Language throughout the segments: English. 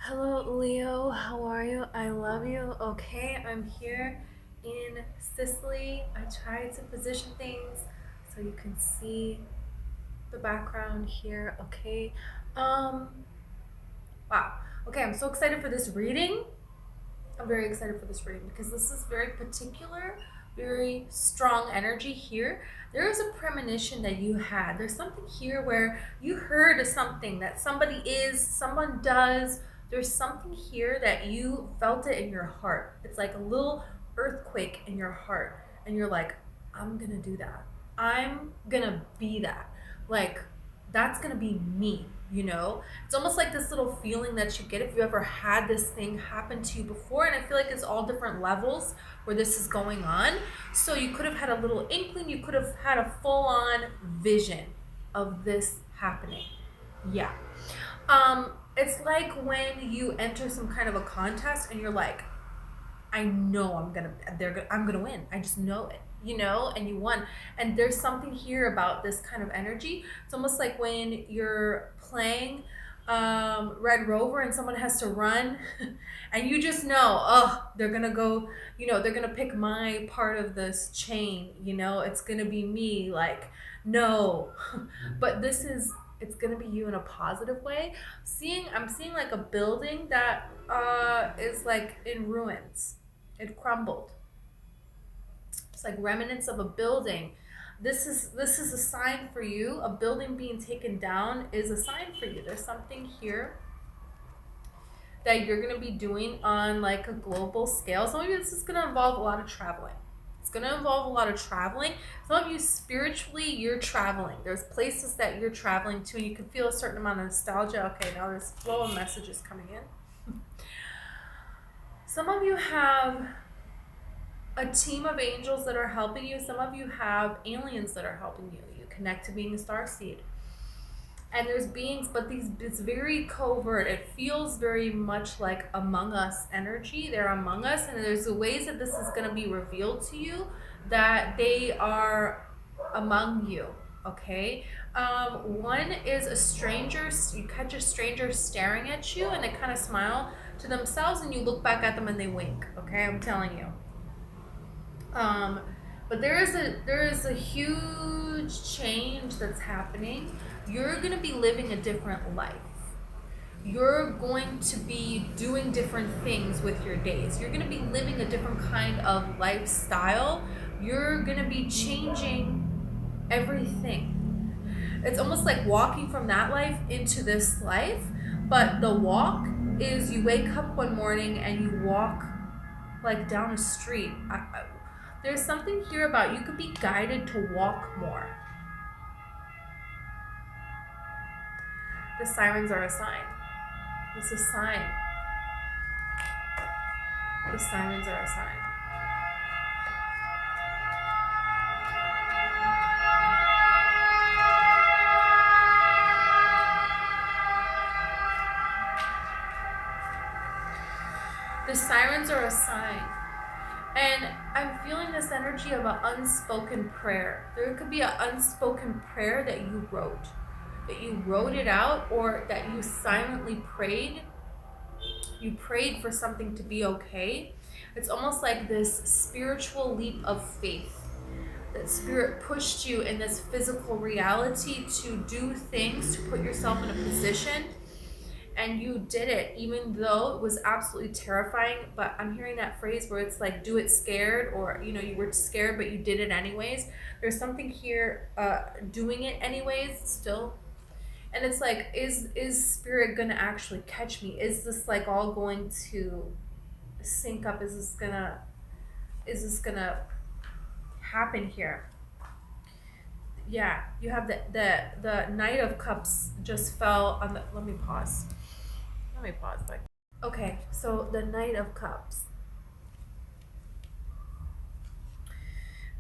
Hello, Leo. How are you? I love you. Okay, I'm here in Sicily. I tried to position things so you can see the background here. Okay. Um, wow. Okay, I'm so excited for this reading. I'm very excited for this reading because this is very particular, very strong energy here. There is a premonition that you had. There's something here where you heard of something that somebody is, someone does. There's something here that you felt it in your heart. It's like a little earthquake in your heart. And you're like, I'm going to do that. I'm going to be that. Like, that's going to be me, you know? It's almost like this little feeling that you get if you ever had this thing happen to you before. And I feel like it's all different levels where this is going on. So you could have had a little inkling, you could have had a full on vision of this happening. Yeah. It's like when you enter some kind of a contest and you're like, I know I'm gonna win. I just know it, you know, and you won. And there's something here about this kind of energy. It's almost like when you're playing Red Rover and someone has to run, and you just know, oh, they're gonna go, you know, they're gonna pick my part of this chain, you know, it's gonna be me. Like, no, but it's gonna be you in a positive way. I'm seeing like a building that is like in ruins. It crumbled. It's like remnants of a building. This is a sign for you. A building being taken down is a sign for you. There's something here that you're going to be doing on like a global scale. Some of you, this is going to involve a lot of traveling. It's going to involve a lot of traveling. Some of you, spiritually, you're traveling. There's places that you're traveling to, and you can feel a certain amount of nostalgia. Okay, now there's a flow of messages coming in. Some of you have a team of angels that are helping you. Some of you have aliens that are helping you. You connect to being a star seed. And there's beings, but it's very covert. It feels very much like Among Us energy. They're among us, and there's ways that this is going to be revealed to you that they are among you. Okay. One is a stranger. You catch a stranger staring at you, and they kind of smile to themselves, and you look back at them, and they wink. Okay, I'm telling you. Um, but there is a huge change that's happening. You're gonna be living a different life. You're going to be doing different things with your days. You're gonna be living a different kind of lifestyle. You're gonna be changing everything. It's almost like walking from that life into this life, but the walk is you wake up one morning and you walk like down a street. There's something here about you could be guided to walk more. The sirens are a sign. It's a sign. The sirens are a sign. The sirens are a sign. And I'm feeling this energy of an unspoken prayer. There could be an unspoken prayer that you wrote. That you wrote it out, or that you silently prayed. You prayed for something to be okay. It's almost like this spiritual leap of faith. That spirit pushed you in this physical reality to do things, to put yourself in a position, and you did it even though it was absolutely terrifying. But I'm hearing that phrase where it's like, do it scared, or you know, you were scared but you did it anyways. There's something here, doing it anyways still. And it's like, is spirit gonna actually catch me? Is this like all going to sync up? Is this gonna happen here? Yeah, you have the Knight of Cups just fell on the. Let me pause. Like, okay, so the Knight of Cups.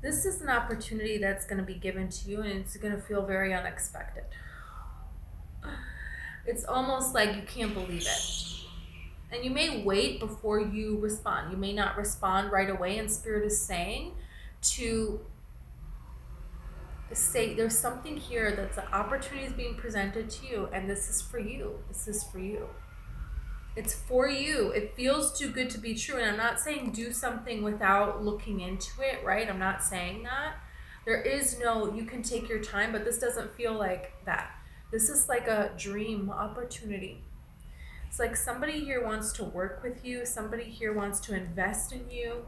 This is an opportunity that's going to be given to you, and it's going to feel very unexpected. It's almost like you can't believe it. And you may wait before you respond. You may not respond right away, and Spirit is saying to say there's something here that's an opportunity is being presented to you, and this is for you. This is for you. It's for you. It feels too good to be true. And I'm not saying do something without looking into it, right? I'm not saying that. There is no, you can take your time, but this doesn't feel like that. This is like a dream opportunity. It's like somebody here wants to work with you, somebody here wants to invest in you.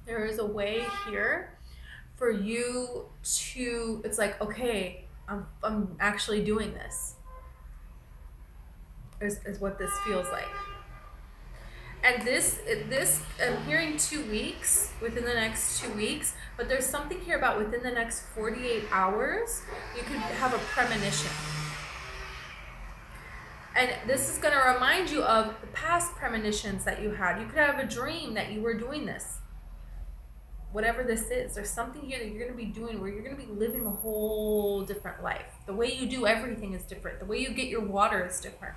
There is a way here for you to, it's like, okay, I'm actually doing this, is what this feels like. And this I'm hearing 2 weeks, within the next 2 weeks, but there's something here about within the next 48 hours, you could have a premonition. And this is going to remind you of the past premonitions that you had. You could have a dream that you were doing this. Whatever this is, there's something here that you're going to be doing where you're going to be living a whole different life. The way you do everything is different. The way you get your water is different.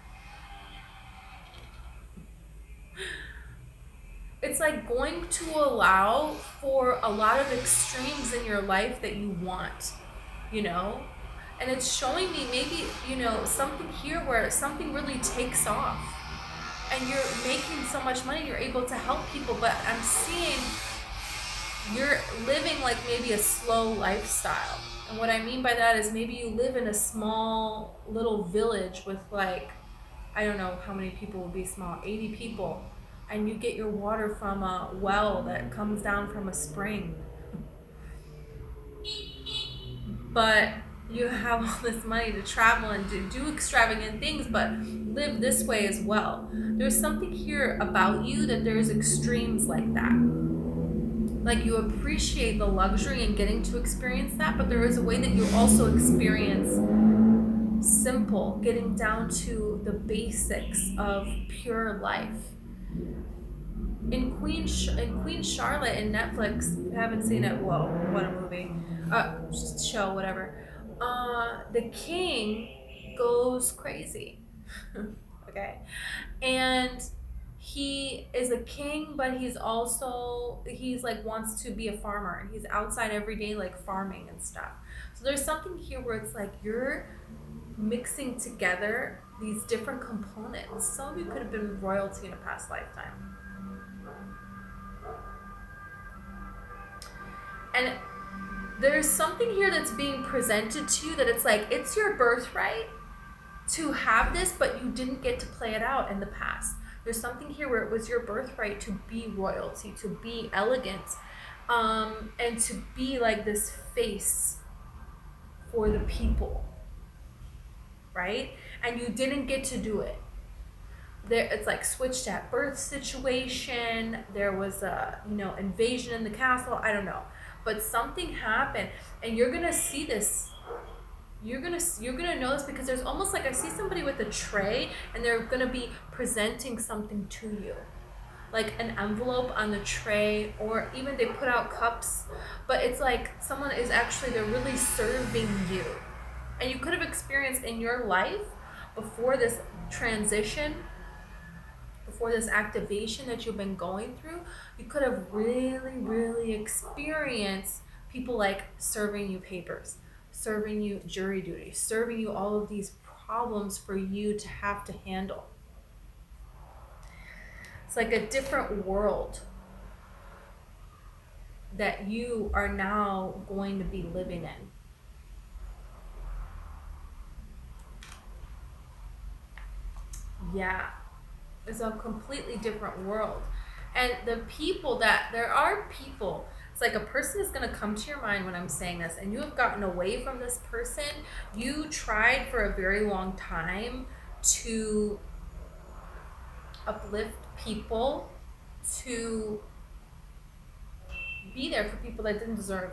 It's like going to allow for a lot of extremes in your life that you want, you know? And it's showing me maybe, you know, something here where something really takes off and you're making so much money, you're able to help people, but I'm seeing you're living like maybe a slow lifestyle. And what I mean by that is maybe you live in a small little village with like, I don't know how many people would be small, 80 people, and you get your water from a well that comes down from a spring. But you have all this money to travel and to do extravagant things, but live this way as well. There's something here about you that there's extremes like that. Like you appreciate the luxury and getting to experience that, but there is a way that you also experience simple, getting down to the basics of pure life. In Queen Charlotte in Netflix, if you haven't seen it, whoa, what a movie, show, whatever. The king goes crazy, okay, and he is a king, but he's like wants to be a farmer, and he's outside every day like farming and stuff. So there's something here where it's like you're mixing together these different components. Some of you could have been royalty in a past lifetime. And there's something here that's being presented to you that it's like, it's your birthright to have this, but you didn't get to play it out in the past. There's something here where it was your birthright to be royalty, to be elegant, and to be like this face for the people, right? And you didn't get to do it. There, it's like switched at birth situation. There was a, you know, invasion in the castle. I don't know. But something happened, and you're gonna see this. You're gonna know this because there's almost like I see somebody with a tray, and they're gonna be presenting something to you, like an envelope on the tray, or even they put out cups. But it's like someone is actually, they're really serving you, and you could have experienced in your life before this transition, before this activation that you've been going through, you could have really experienced people like serving you papers, serving you jury duty, serving you all of these problems for you to have to handle. It's like a different world that you are now going to be living in. Yeah. It's a completely different world. And the people that, there are people, it's like a person is going to come to your mind when I'm saying this, and you have gotten away from this person. You tried for a very long time to uplift people, to be there for people that didn't deserve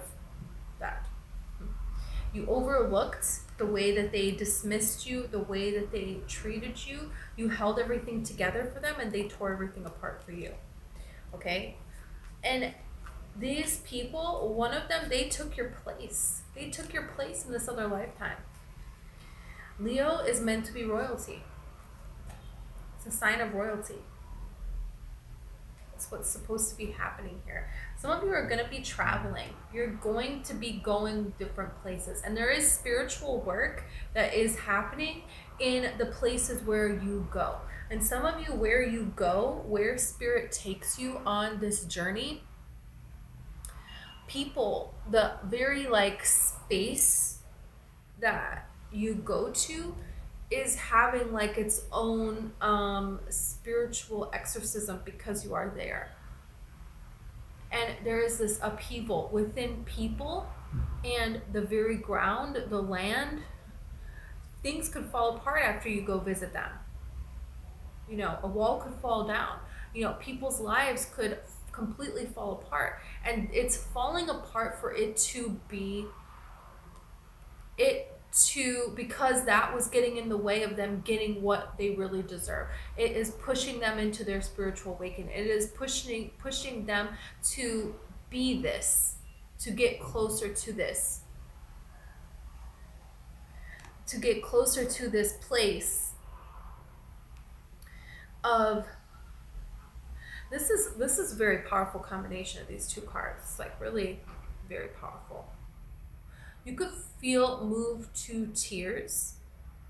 that. You overlooked the way that they dismissed you, the way that they treated you. You held everything together for them, and they tore everything apart for you. Okay? And these people, one of them, they took your place. They took your place in this other lifetime. Leo is meant to be royalty. It's a sign of royalty. It's what's supposed to be happening here. Some of you are going to be traveling. You're going to be going different places. And there is spiritual work that is happening in the places where you go. And some of you, where you go, where spirit takes you on this journey, people, the very like space that you go to is having like its own spiritual exorcism because you are there. And there is this upheaval within people and the very ground, the land. Things could fall apart after you go visit them. You know, a wall could fall down. You know, people's lives could completely fall apart. And it's falling apart for it to be because that was getting in the way of them getting what they really deserve. It is pushing them into their spiritual awakening. It is pushing them to be this, to get closer to this, to get closer to this place of this is a very powerful combination of these two cards. It's like really very powerful. You could feel moved to tears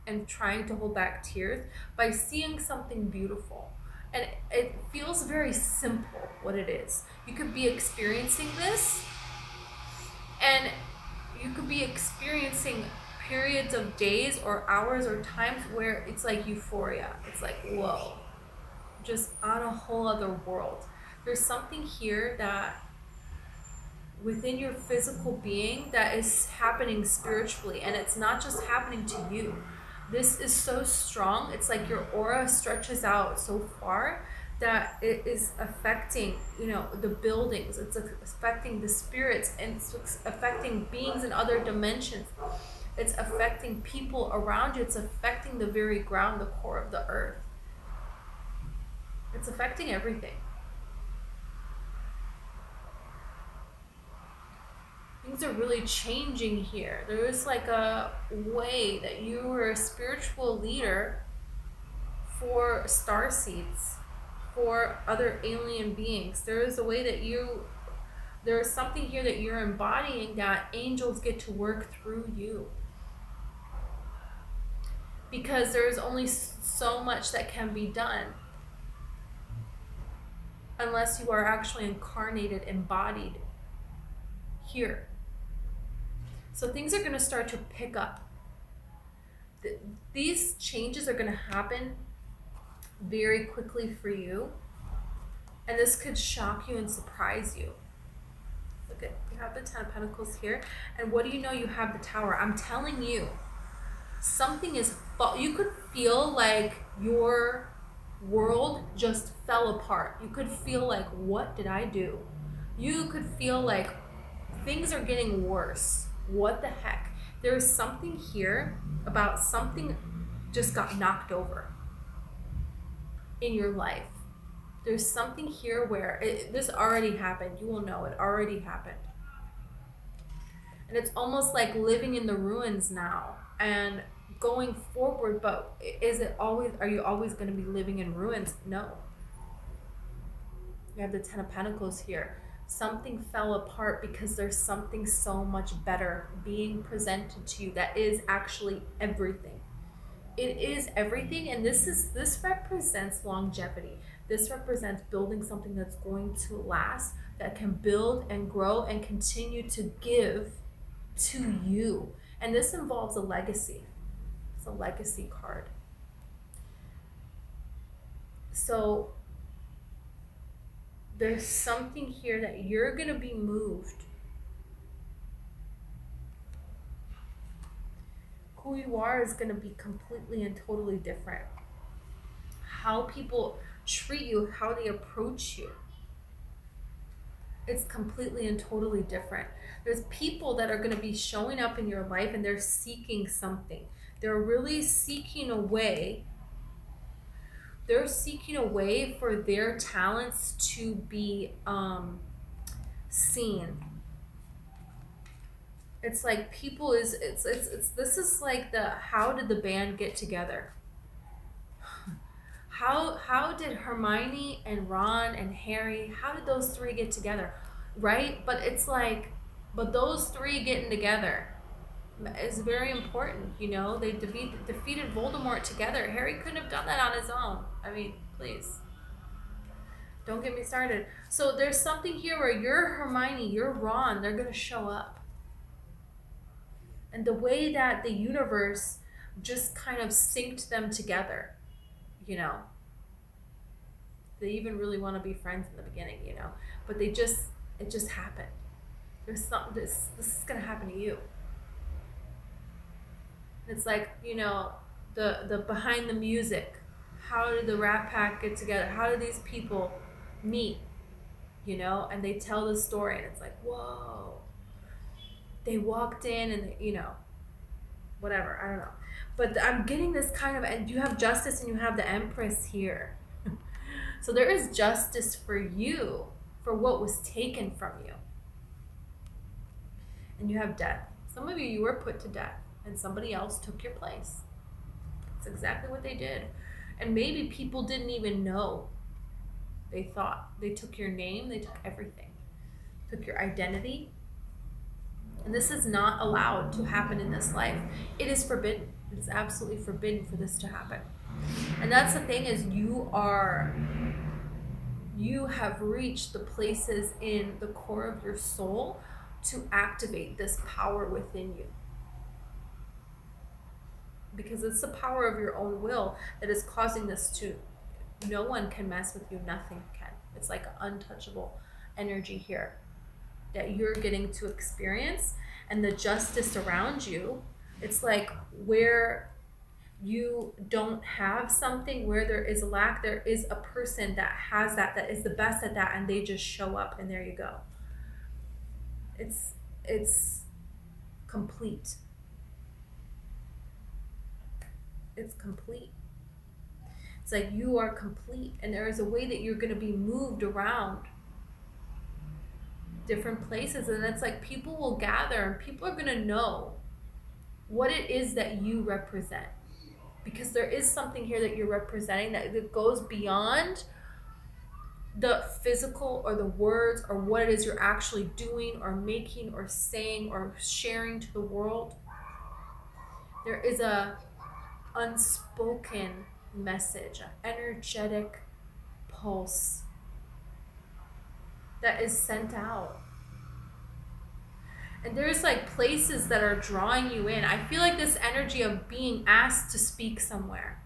and trying to hold back tears by seeing something beautiful. And it feels very simple what it is. You could be experiencing this, and you could be experiencing periods of days or hours or times where it's like euphoria. It's like, whoa, just on a whole other world. There's something here that within your physical being that is happening spiritually, and it's not just happening to you. This is so strong. It's like your aura stretches out so far that it is affecting, you know, the buildings. It's affecting the spirits, and it's affecting beings in other dimensions. It's affecting people around you. It's affecting the very ground, the core of the earth. It's affecting everything. Things are really changing here. There is like a way that you were a spiritual leader for star seeds, for other alien beings. There is a way that there is something here that you're embodying that angels get to work through you. Because there is only so much that can be done unless you are actually incarnated, embodied here. So things are going to start to pick up. These changes are going to happen very quickly for you. And this could shock you and surprise you. Look at, you have the Ten of Pentacles here. And what do you know? You have the Tower. I'm telling you, something is, you could feel like your world just fell apart. You could feel like, what did I do? You could feel like things are getting worse. What the heck? There's something here about something just got knocked over in your life. There's something here where this already happened. You will know it already happened. And it's almost like living in the ruins now and going forward, but are you always going to be living in ruins? No. You have the Ten of Pentacles here. Something fell apart because there's something so much better being presented to you that is actually everything. It is everything, and this represents longevity. This represents building something that's going to last, that can build and grow and continue to give to you. And this involves a legacy. It's a legacy card. So there's something here that you're going to be moved. Who you are is going to be completely and totally different. How people treat you, how they approach you, it's completely and totally different. There's people that are going to be showing up in your life and they're seeking something. They're really seeking a way. They're seeking a way for their talents to be seen. It's like people this is like how did the band get together? How did Hermione and Ron and Harry, how did those three get together? Right? But it's like, but those three getting together, is very important. You know, they defeated Voldemort together. Harry couldn't have done that on his own. I mean, please. Don't get me started. So there's something here where you're Hermione, you're Ron, they're going to show up. And the way that the universe just kind of synced them together, you know. They even really want to be friends in the beginning, you know. But it just happened. There's something, this is going to happen to you. It's like, you know, the behind the music. How did the Rat Pack get together? How did these people meet? You know, and they tell the story, and it's like, whoa. They walked in, and you know, whatever. I don't know, but I'm getting this kind of, and you have Justice, and you have the Empress here. So there is justice for you for what was taken from you, and you have death. Some of you were put to death, and somebody else took your place. That's exactly what they did, and maybe people didn't even know. They thought they took your name, they took everything, took your identity. And this is not allowed to happen in this life. It is forbidden. It is absolutely forbidden for this to happen. And that's the thing, is you have reached the places in the core of your soul to activate this power within you. Because it's the power of your own will that is causing this to, no one can mess with you, nothing can. It's like an untouchable energy here that you're getting to experience. And the justice around you, it's like where you don't have something, where there is a lack, there is a person that has that is the best at that, and they just show up, and there you go. It's complete. It's complete. It's like you are complete, and there is a way that you're going to be moved around different places, and it's like people will gather, and people are going to know what it is that you represent, because there is something here that you're representing that goes beyond the physical or the words or what it is you're actually doing or making or saying or sharing to the world. There is a unspoken message, an energetic pulse that is sent out. And there's like places that are drawing you in. I feel like this energy of being asked to speak somewhere,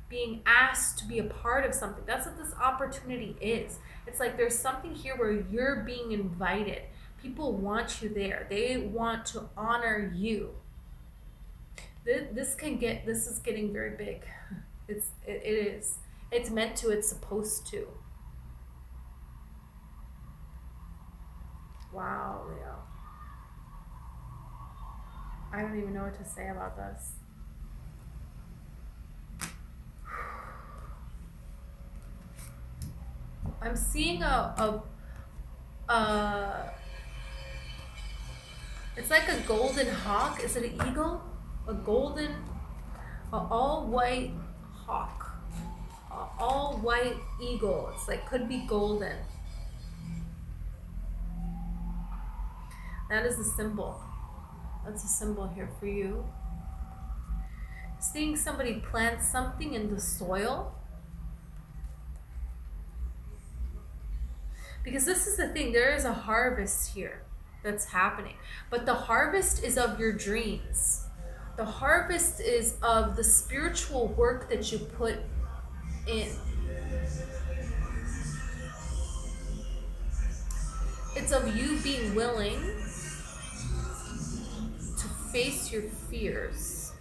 being asked to be a part of something. That's what this opportunity is. It's like there's something here where you're being invited. People want you there. They want to honor you. This is getting very big. It is. It's meant to. It's supposed to. Wow, Leo. I don't even know what to say about this. I'm seeing it's like a golden hawk. Is it an eagle? An all white hawk, all white eagle. It's like, could be golden. That is a symbol. That's a symbol here for you. Seeing somebody plant something in the soil. Because this is the thing, there is a harvest here that's happening. But the harvest is of your dreams. The harvest is of the spiritual work that you put in. It's of you being willing to face your fears.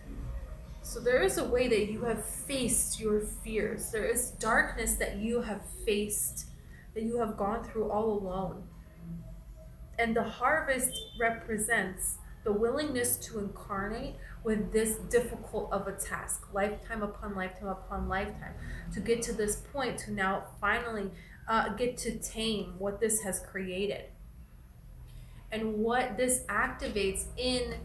So there is a way that you have faced your fears. There is darkness that you have faced, that you have gone through all alone. And the harvest represents the willingness to incarnate with this difficult of a task, lifetime upon lifetime upon lifetime, to get to this point, to now finally get to tame what this has created. And what this activates in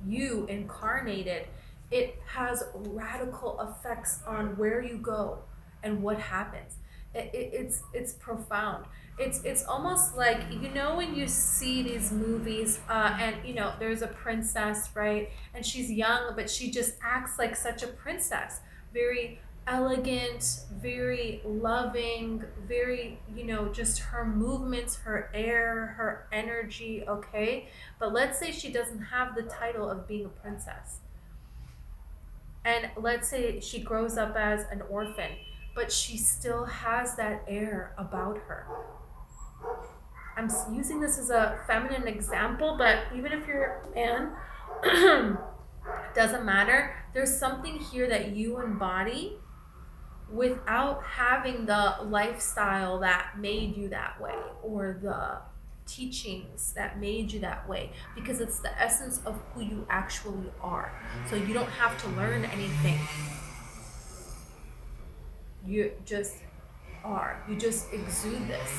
you incarnated, it has radical effects on where you go and what happens. It's profound. It's almost like, you know, when you see these movies, and you know, there's a princess, right, and she's young but she just acts like such a princess, very elegant, very loving, very, you know, just her movements, her air, her energy, okay. But let's say she doesn't have the title of being a princess, and let's say she grows up as an orphan, but she still has that air about her. I'm using this as a feminine example, but even if you're a man, doesn't matter. There's something here that you embody without having the lifestyle that made you that way, or the teachings that made you that way, because it's the essence of who you actually are. So you don't have to learn anything. You just are. You just exude this.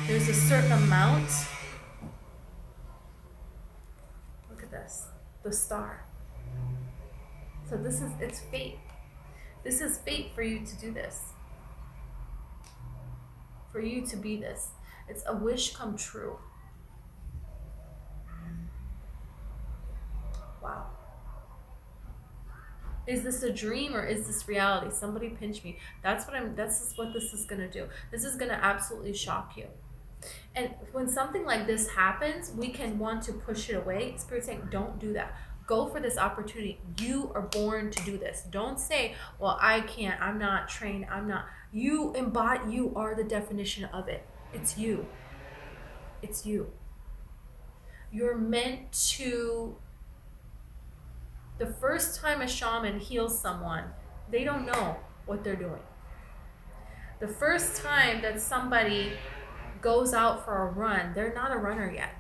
There's a certain amount. Look at this. The star. So this is, it's fate. This is fate for you to do this. For you to be this. It's a wish come true. Wow. Is this a dream or is this reality? Somebody pinch me. This is what this is gonna do. This is gonna absolutely shock you. And when something like this happens, we can want to push it away. Spirit saying, don't do that. Go for this opportunity. You are born to do this. Don't say, well, I can't, I'm not trained, I'm not. You embody, you are the definition of it. It's you. It's you. You're meant to. The first time a shaman heals someone, they don't know what they're doing. The first time that somebody goes out for a run, they're not a runner yet.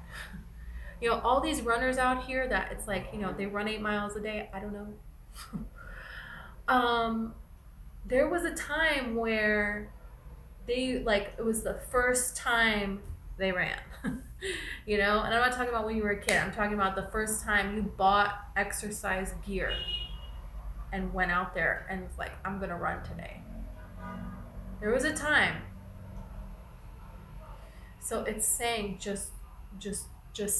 You know, all these runners out here that it's like, you know, they run 8 miles a day. I don't know. There was a time where they, like, it was the first time they ran. You know, and I'm not talking about when you were a kid. I'm talking about the first time you bought exercise gear and went out there and was like, I'm gonna run today. There was a time. So it's saying just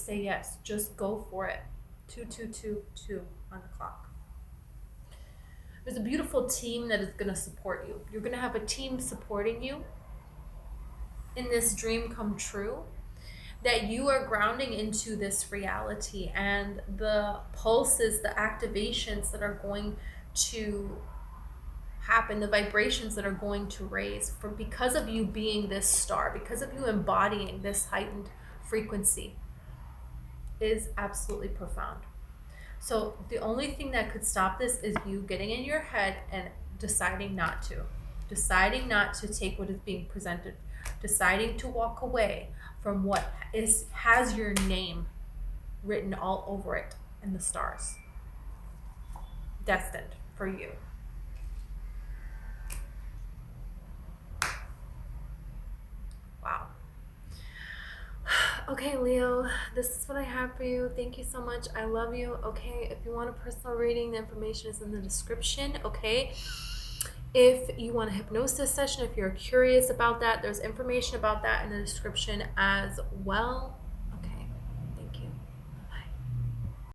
say yes. Just go for it. 2222 on the clock. There's a beautiful team that is gonna support you. You're gonna have a team supporting you in this dream come true, that you are grounding into this reality, and the pulses, the activations that are going to happen, the vibrations that are going to raise because of you being this star, because of you embodying this heightened frequency, is absolutely profound. So the only thing that could stop this is you getting in your head and deciding not to take what is being presented, deciding to walk away from what has your name written all over it in the stars, destined for you. Wow. Okay, Leo, this is what I have for you. Thank you so much. I love you. Okay, if you want a personal reading, the information is in the description. Okay, if you want a hypnosis session, if you're curious about that, there's information about that in the description as well.